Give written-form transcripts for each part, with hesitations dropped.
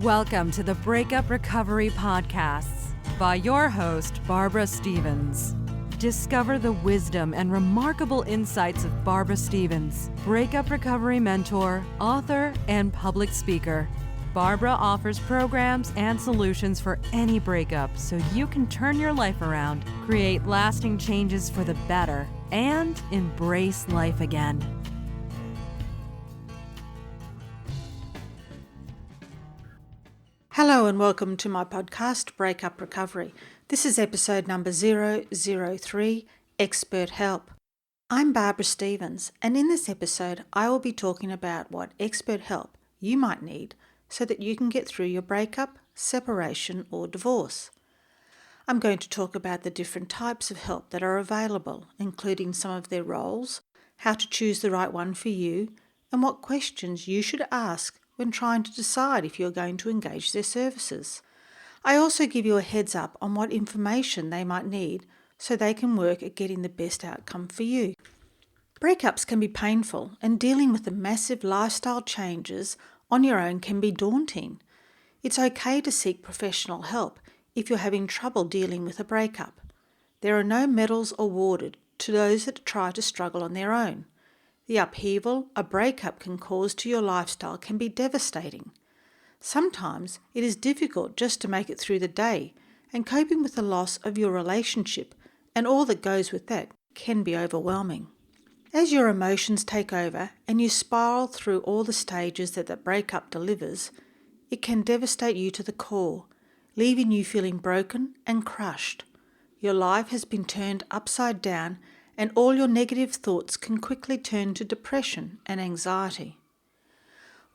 Welcome to the Breakup Recovery Podcasts by your host, Barbara Stevens. Discover the wisdom and remarkable insights of Barbara Stevens, breakup recovery mentor, author, and public speaker. Barbara offers programs and solutions for any breakup so you can turn your life around, create lasting changes for the better, and embrace life again. Hello and welcome to my podcast, Breakup Recovery. This is episode number 003, Expert Help. I'm Barbara Stevens, and in this episode I will be talking about what expert help you might need so that you can get through your breakup, separation or divorce. I'm going to talk about the different types of help that are available, including some of their roles, how to choose the right one for you, and what questions you should ask when trying to decide if you're going to engage their services. I also give you a heads up on what information they might need so they can work at getting the best outcome for you. Breakups can be painful, and dealing with the massive lifestyle changes on your own can be daunting. It's okay to seek professional help if you're having trouble dealing with a breakup. There are no medals awarded to those that try to struggle on their own. The upheaval a breakup can cause to your lifestyle can be devastating. Sometimes it is difficult just to make it through the day, and coping with the loss of your relationship and all that goes with that can be overwhelming. As your emotions take over and you spiral through all the stages that the breakup delivers, it can devastate you to the core, leaving you feeling broken and crushed. Your life has been turned upside down, and all your negative thoughts can quickly turn to depression and anxiety.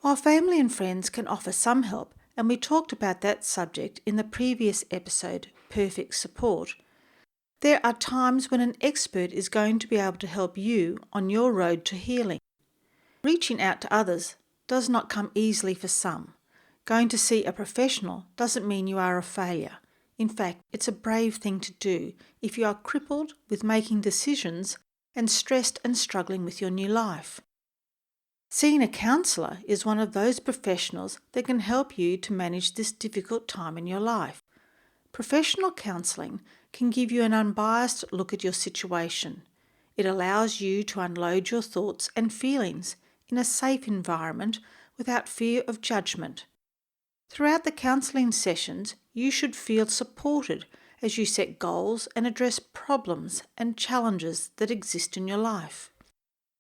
While family and friends can offer some help, and we talked about that subject in the previous episode, Perfect Support, there are times when an expert is going to be able to help you on your road to healing. Reaching out to others does not come easily for some. Going to see a professional doesn't mean you are a failure. In fact, it's a brave thing to do if you are crippled with making decisions and stressed and struggling with your new life. Seeing a counsellor is one of those professionals that can help you to manage this difficult time in your life. Professional counselling can give you an unbiased look at your situation. It allows you to unload your thoughts and feelings in a safe environment without fear of judgment. Throughout the counselling sessions, you should feel supported as you set goals and address problems and challenges that exist in your life.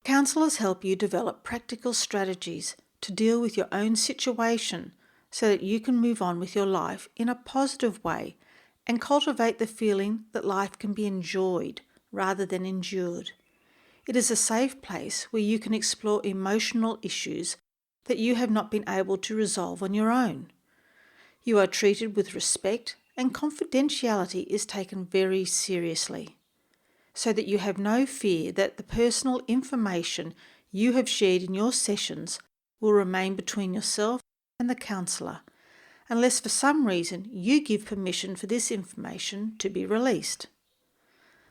Counsellors help you develop practical strategies to deal with your own situation so that you can move on with your life in a positive way and cultivate the feeling that life can be enjoyed rather than endured. It is a safe place where you can explore emotional issues that you have not been able to resolve on your own. You are treated with respect, and confidentiality is taken very seriously, so that you have no fear that the personal information you have shared in your sessions will remain between yourself and the counsellor, unless for some reason you give permission for this information to be released.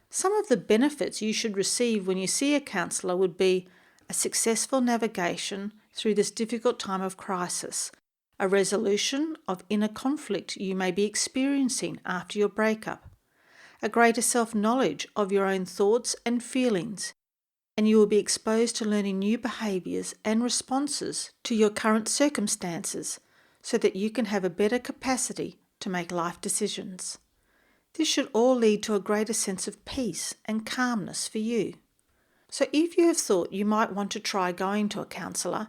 Some of the benefits you should receive when you see a counsellor would be a successful navigation through this difficult time of crisis, a resolution of inner conflict you may be experiencing after your breakup, a greater self-knowledge of your own thoughts and feelings, and you will be exposed to learning new behaviours and responses to your current circumstances so that you can have a better capacity to make life decisions. This should all lead to a greater sense of peace and calmness for you. So if you have thought you might want to try going to a counsellor,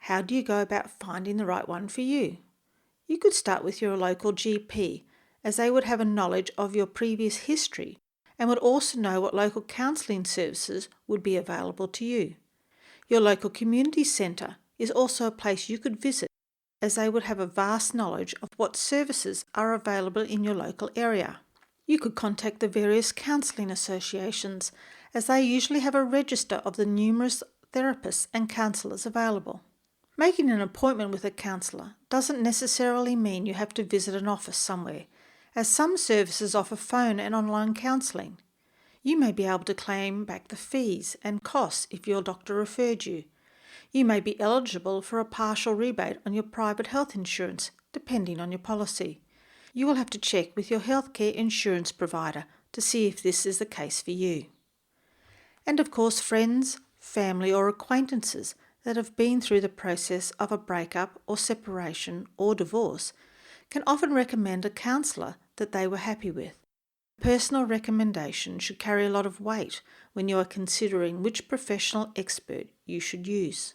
how do you go about finding the right one for you? You could start with your local GP, as they would have a knowledge of your previous history and would also know what local counselling services would be available to you. Your local community centre is also a place you could visit, as they would have a vast knowledge of what services are available in your local area. You could contact the various counselling associations, as they usually have a register of the numerous therapists and counsellors available. Making an appointment with a counsellor doesn't necessarily mean you have to visit an office somewhere, as some services offer phone and online counselling. You may be able to claim back the fees and costs if your doctor referred you. You may be eligible for a partial rebate on your private health insurance, depending on your policy. You will have to check with your healthcare insurance provider to see if this is the case for you. And of course, friends, family or acquaintances that have been through the process of a breakup or separation or divorce can often recommend a counsellor that they were happy with. Personal recommendation should carry a lot of weight when you are considering which professional expert you should use.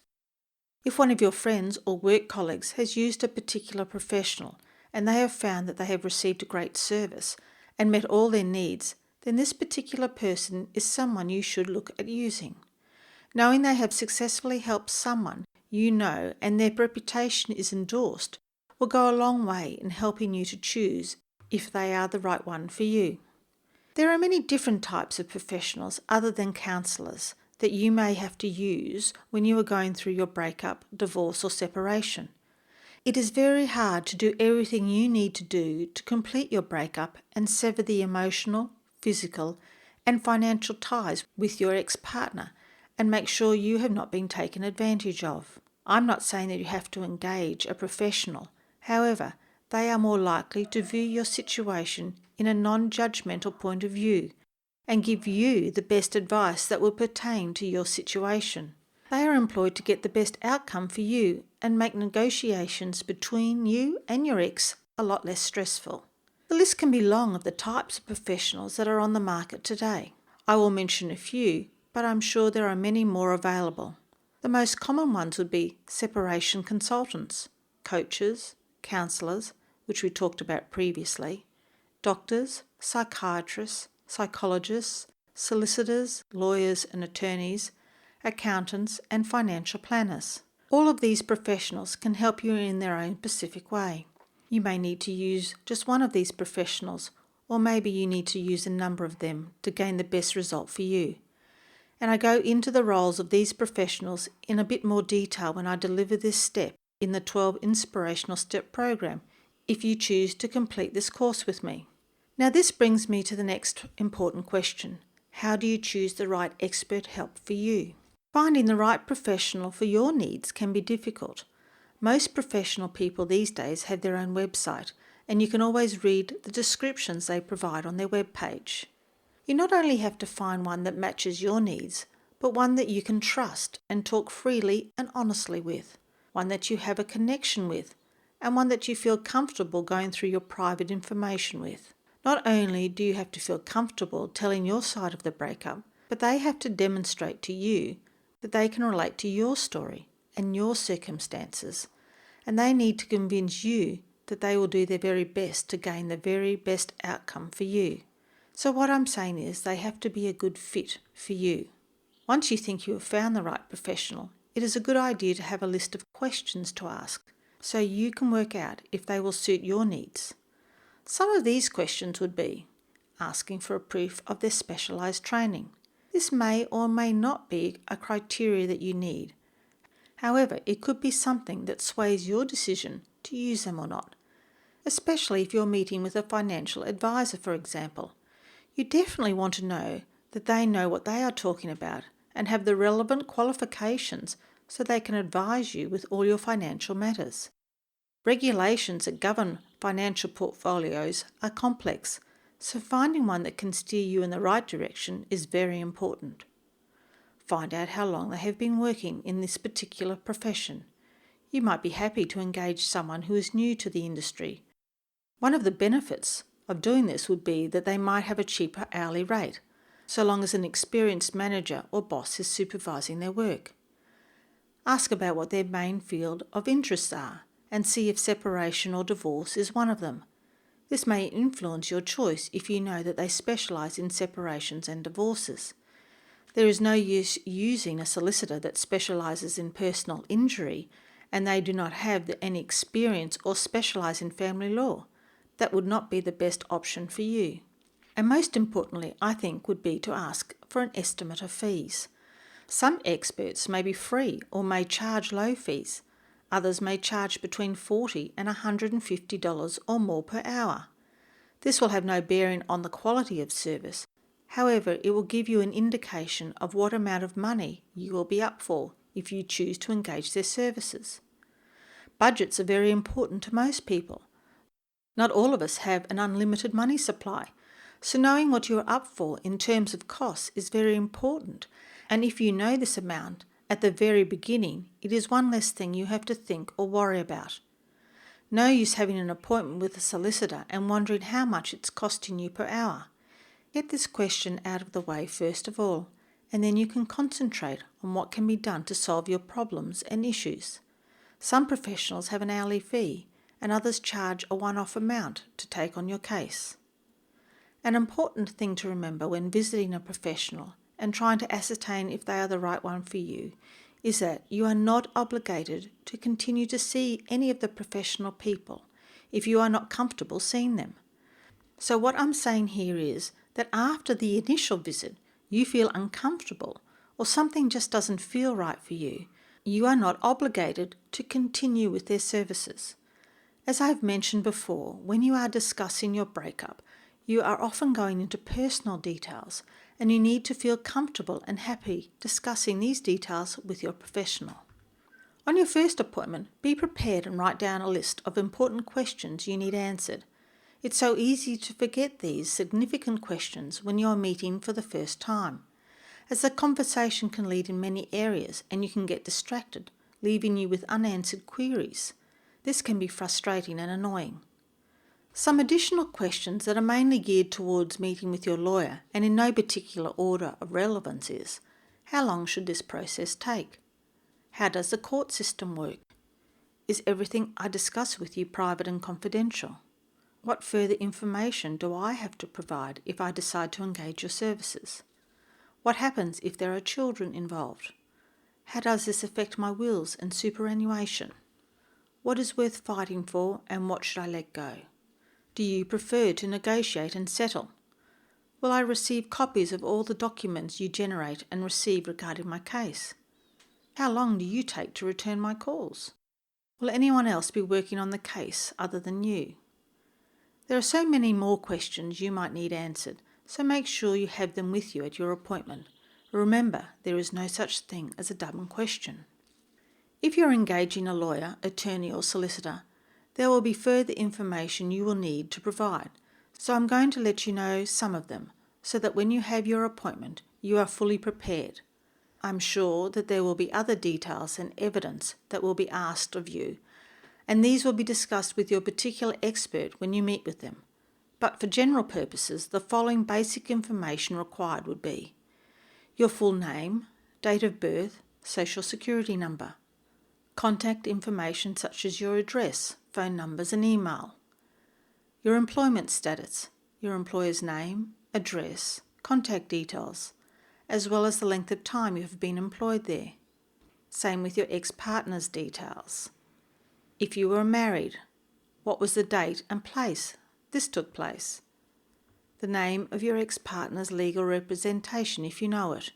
If one of your friends or work colleagues has used a particular professional and they have found that they have received a great service and met all their needs, then this particular person is someone you should look at using. Knowing they have successfully helped someone you know and their reputation is endorsed will go a long way in helping you to choose if they are the right one for you. There are many different types of professionals other than counsellors that you may have to use when you are going through your breakup, divorce or separation. It is very hard to do everything you need to do to complete your breakup and sever the emotional, physical and financial ties with your ex-partner and make sure you have not been taken advantage of. I'm not saying that you have to engage a professional. However, they are more likely to view your situation in a non-judgmental point of view and give you the best advice that will pertain to your situation. They are employed to get the best outcome for you and make negotiations between you and your ex a lot less stressful. The list can be long of the types of professionals that are on the market today. I will mention a few, but I'm sure there are many more available. The most common ones would be separation consultants, coaches, counsellors, which we talked about previously, doctors, psychiatrists, psychologists, solicitors, lawyers and attorneys, accountants and financial planners. All of these professionals can help you in their own specific way. You may need to use just one of these professionals, or maybe you need to use a number of them to gain the best result for you. And I go into the roles of these professionals in a bit more detail when I deliver this step in the 12 Inspirational Step program, if you choose to complete this course with me. Now this brings me to the next important question. How do you choose the right expert help for you? Finding the right professional for your needs can be difficult. Most professional people these days have their own website, and you can always read the descriptions they provide on their webpage. You not only have to find one that matches your needs, but one that you can trust and talk freely and honestly with, one that you have a connection with, and one that you feel comfortable going through your private information with. Not only do you have to feel comfortable telling your side of the breakup, but they have to demonstrate to you that they can relate to your story and your circumstances, and they need to convince you that they will do their very best to gain the very best outcome for you. So what I'm saying is they have to be a good fit for you. Once you think you have found the right professional, it is a good idea to have a list of questions to ask so you can work out if they will suit your needs. Some of these questions would be asking for a proof of their specialised training. This may or may not be a criteria that you need. However, it could be something that sways your decision to use them or not, especially if you're meeting with a financial advisor, for example. You definitely want to know that they know what they are talking about and have the relevant qualifications so they can advise you with all your financial matters. Regulations that govern financial portfolios are complex, so finding one that can steer you in the right direction is very important. Find out how long they have been working in this particular profession. You might be happy to engage someone who is new to the industry. One of the benefits of doing this would be that they might have a cheaper hourly rate, so long as an experienced manager or boss is supervising their work. Ask about what their main field of interests are and see if separation or divorce is one of them. This may influence your choice if you know that they specialise in separations and divorces. There is no use using a solicitor that specialises in personal injury and they do not have any experience or specialise in family law. That would not be the best option for you. And most importantly, I think, would be to ask for an estimate of fees. Some experts may be free or may charge low fees. Others may charge between $40 and $150 or more per hour. This will have no bearing on the quality of service. However, it will give you an indication of what amount of money you will be up for if you choose to engage their services. Budgets are very important to most people. Not all of us have an unlimited money supply, so knowing what you're up for in terms of costs is very important. And if you know this amount at the very beginning, it is one less thing you have to think or worry about. No use having an appointment with a solicitor and wondering how much it's costing you per hour. Get this question out of the way first of all, and then you can concentrate on what can be done to solve your problems and issues. Some professionals have an hourly fee, and others charge a one-off amount to take on your case. An important thing to remember when visiting a professional and trying to ascertain if they are the right one for you is that you are not obligated to continue to see any of the professional people if you are not comfortable seeing them. So what I'm saying here is that after the initial visit you feel uncomfortable or something just doesn't feel right for you, you are not obligated to continue with their services. As I've mentioned before, when you are discussing your breakup, you are often going into personal details and you need to feel comfortable and happy discussing these details with your professional. On your first appointment, be prepared and write down a list of important questions you need answered. It's so easy to forget these significant questions when you are meeting for the first time, as the conversation can lead in many areas and you can get distracted, leaving you with unanswered queries. This can be frustrating and annoying. Some additional questions that are mainly geared towards meeting with your lawyer and in no particular order of relevance is: how long should this process take? How does the court system work? Is everything I discuss with you private and confidential? What further information do I have to provide if I decide to engage your services? What happens if there are children involved? How does this affect my wills and superannuation? What is worth fighting for and what should I let go? Do you prefer to negotiate and settle? Will I receive copies of all the documents you generate and receive regarding my case? How long do you take to return my calls? Will anyone else be working on the case other than you? There are so many more questions you might need answered, so make sure you have them with you at your appointment. Remember, there is no such thing as a dumb question. If you're engaging a lawyer, attorney or solicitor, there will be further information you will need to provide, so I'm going to let you know some of them so that when you have your appointment, you are fully prepared. I'm sure that there will be other details and evidence that will be asked of you, and these will be discussed with your particular expert when you meet with them. But for general purposes, the following basic information required would be: your full name, date of birth, social security number, contact information such as your address, phone numbers and email, your employment status, your employer's name, address, contact details, as well as the length of time you have been employed there. Same with your ex-partner's details. If you were married, what was the date and place this took place? The name of your ex-partner's legal representation if you know it.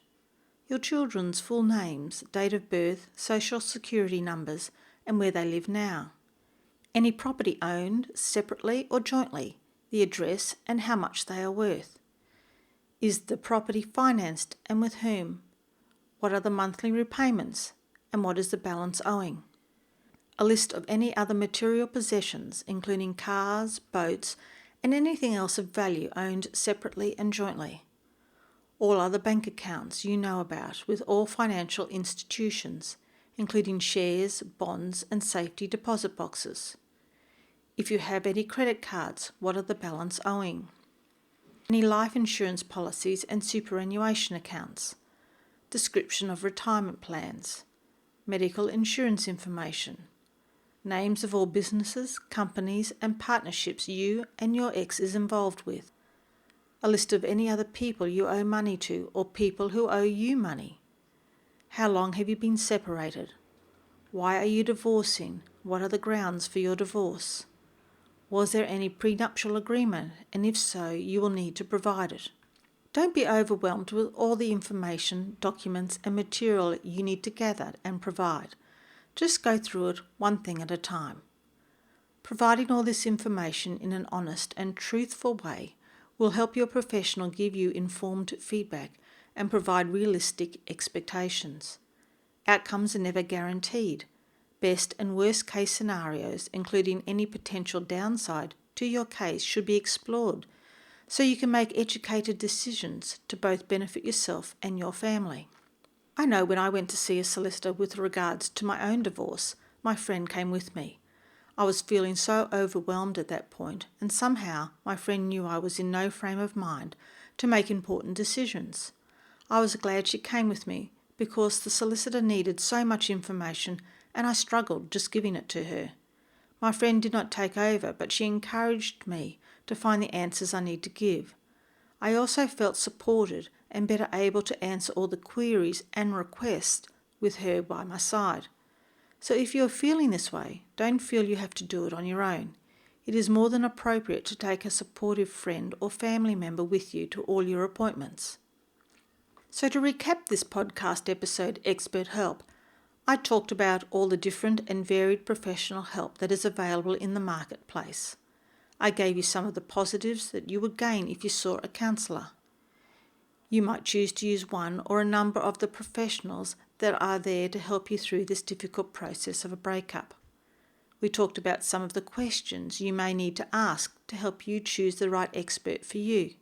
Your children's full names, date of birth, social security numbers, and where they live now. Any property owned separately or jointly, the address and how much they are worth. Is the property financed and with whom? What are the monthly repayments and what is the balance owing? A list of any other material possessions, including cars, boats, and anything else of value owned separately and jointly. All other bank accounts you know about with all financial institutions, including shares, bonds, and safety deposit boxes. If you have any credit cards, what are the balance owing? Any life insurance policies and superannuation accounts. Description of retirement plans. Medical insurance information. Names of all businesses, companies, and partnerships you and your ex is involved with. A list of any other people you owe money to or people who owe you money. How long have you been separated? Why are you divorcing? What are the grounds for your divorce? Was there any prenuptial agreement, and if so, you will need to provide it. Don't be overwhelmed with all the information, documents, and material you need to gather and provide. Just go through it one thing at a time. Providing all this information in an honest and truthful way will help your professional give you informed feedback and provide realistic expectations. Outcomes are never guaranteed. Best and worst case scenarios, including any potential downside to your case, should be explored so you can make educated decisions to both benefit yourself and your family. I know when I went to see a solicitor with regards to my own divorce, my friend came with me. I was feeling so overwhelmed at that point, and somehow my friend knew I was in no frame of mind to make important decisions. I was glad she came with me because the solicitor needed so much information and I struggled just giving it to her. My friend did not take over, but she encouraged me to find the answers I need to give. I also felt supported and better able to answer all the queries and requests with her by my side. So if you're feeling this way, don't feel you have to do it on your own. It is more than appropriate to take a supportive friend or family member with you to all your appointments. So to recap this podcast episode, Expert Help, I talked about all the different and varied professional help that is available in the marketplace. I gave you some of the positives that you would gain if you saw a counsellor. You might choose to use one or a number of the professionals that are there to help you through this difficult process of a breakup. We talked about some of the questions you may need to ask to help you choose the right expert for you.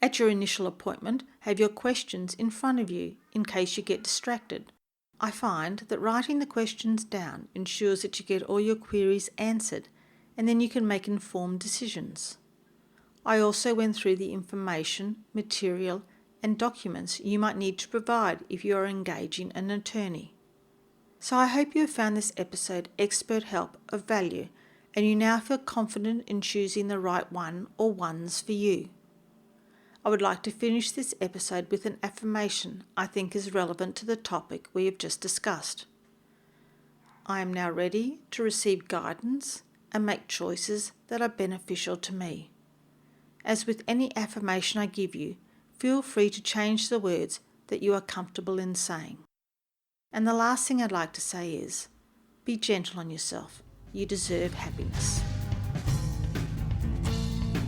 At your initial appointment, have your questions in front of you in case you get distracted. I find that writing the questions down ensures that you get all your queries answered and then you can make informed decisions. I also went through the information, material, and documents you might need to provide if you are engaging an attorney. So I hope you have found this episode Expert Help of value and you now feel confident in choosing the right one or ones for you. I would like to finish this episode with an affirmation I think is relevant to the topic we have just discussed. I am now ready to receive guidance and make choices that are beneficial to me. As with any affirmation I give you, feel free to change the words that you are comfortable in saying. And the last thing I'd like to say is, be gentle on yourself. You deserve happiness.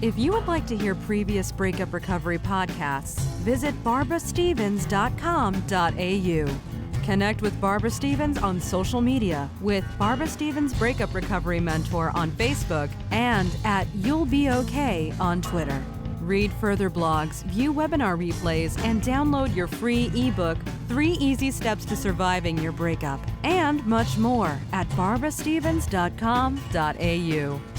If you would like to hear previous Breakup Recovery podcasts, visit barbarastevens.com.au. Connect with Barbara Stevens on social media with Barbara Stevens Breakup Recovery Mentor on Facebook and at You'll Be Okay on Twitter. Read further blogs, view webinar replays, and download your free ebook, 3 Easy Steps to Surviving Your Breakup, and much more at barbarastevens.com.au.